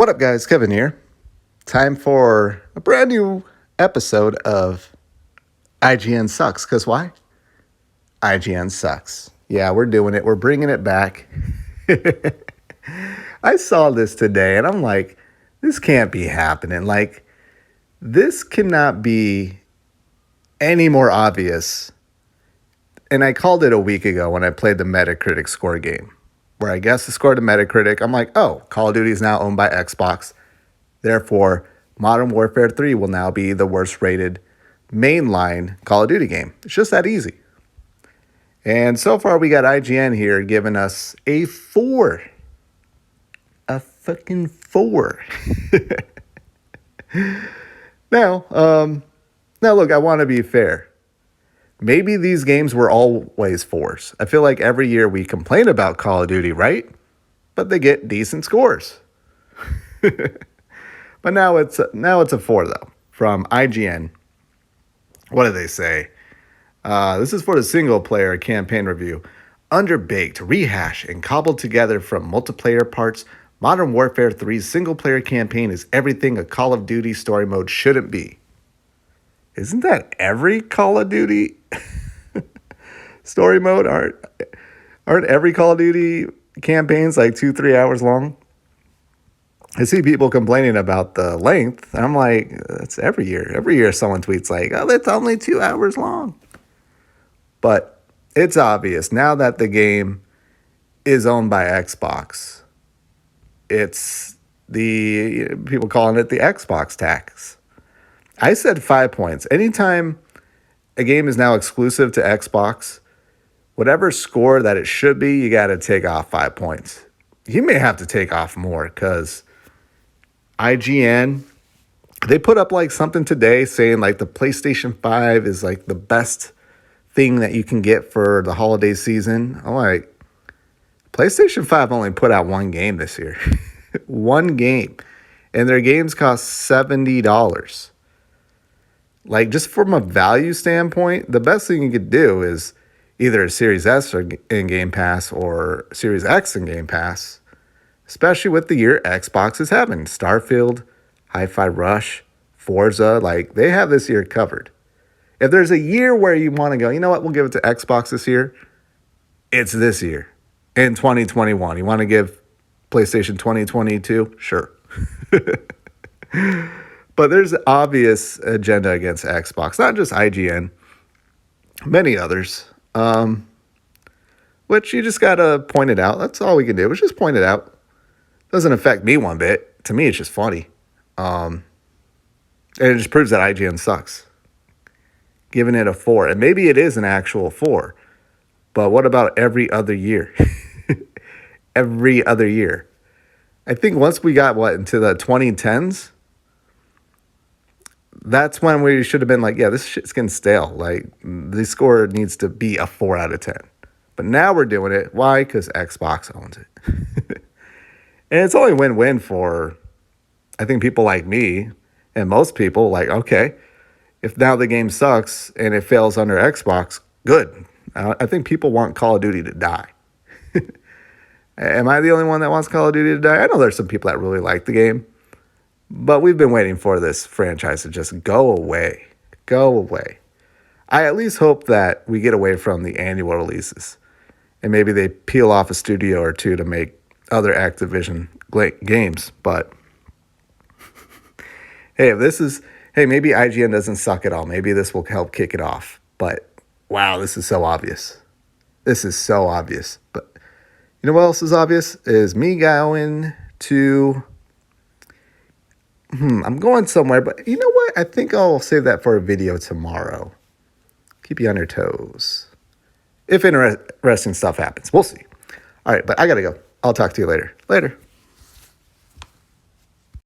What up, guys? Kevin here. Time for a brand new episode of IGN Sucks. Because why? IGN sucks. Yeah, we're doing it. We're bringing it back. I saw this today and I'm like, this can't be happening. Like, this cannot be any more obvious. And I called it a week ago when I played the Metacritic score game, where I guessed the score to Metacritic. I'm like, oh, Call of Duty is now owned by Xbox. Therefore, Modern Warfare 3 will now be the worst rated mainline Call of Duty game. It's just that easy. And so far, we got IGN here giving us a 4. A fucking 4. Now, look, I want to be fair. Maybe these games were always 4s. I feel like every year we complain about Call of Duty, right? But they get decent scores. But now it's a 4 though from IGN. What do they say? This is for the single player campaign review. Underbaked, rehashed, and cobbled together from multiplayer parts, Modern Warfare 3's single player campaign is everything a Call of Duty story mode shouldn't be. Isn't that every Call of Duty story mode? Aren't every Call of Duty campaigns like 2-3 hours long? I see people complaining about the length. I'm like, that's every year. Every year someone tweets like, oh, it's only 2 hours long. But it's obvious now that the game is owned by Xbox. It's the people calling it the Xbox tax. I said 5 points. Anytime a game is now exclusive to Xbox, whatever score that it should be, you got to take off 5 points. You may have to take off more because IGN, they put up like something today saying like the PlayStation 5 is like the best thing that you can get for the holiday season. I'm like, PlayStation 5 only put out one game this year. One game. And their games cost $70. Like, just from a value standpoint, the best thing you could do is either a Series S in Game Pass or Series X in Game Pass, especially with the year Xbox is having. Starfield, Hi-Fi Rush, Forza, like, they have this year covered. If there's a year where you want to go, you know what, we'll give it to Xbox this year, it's this year, in 2021. You want to give PlayStation 2022? Sure. But there's obvious agenda against Xbox, not just IGN, many others, which you just got to point it out. That's all we can do is just point it out. Doesn't affect me one bit. To me, it's just funny. And it just proves that IGN sucks. Giving it a 4. And maybe it is an actual 4. But what about every other year? Every other year. I think once we got, into the 2010s, that's when we should have been like, yeah, this shit's getting stale. Like, the score needs to be a 4 out of 10. But now we're doing it. Why? Because Xbox owns it. And it's only win-win for, I think, people like me and most people. Like, okay, if now the game sucks and it fails under Xbox, good. I think people want Call of Duty to die. Am I the only one that wants Call of Duty to die? I know there's some people that really like the game. But we've been waiting for this franchise to just go away. Go away. I at least hope that we get away from the annual releases. And maybe they peel off a studio or two to make other Activision games. But hey, maybe IGN doesn't suck at all. Maybe this will help kick it off. But wow, this is so obvious. This is so obvious. But you know what else is obvious? Is me going to... I'm going somewhere, but you know what? I think I'll save that for a video tomorrow. Keep you on your toes. If interesting stuff happens. We'll see. All right, but I got to go. I'll talk to you later. Later.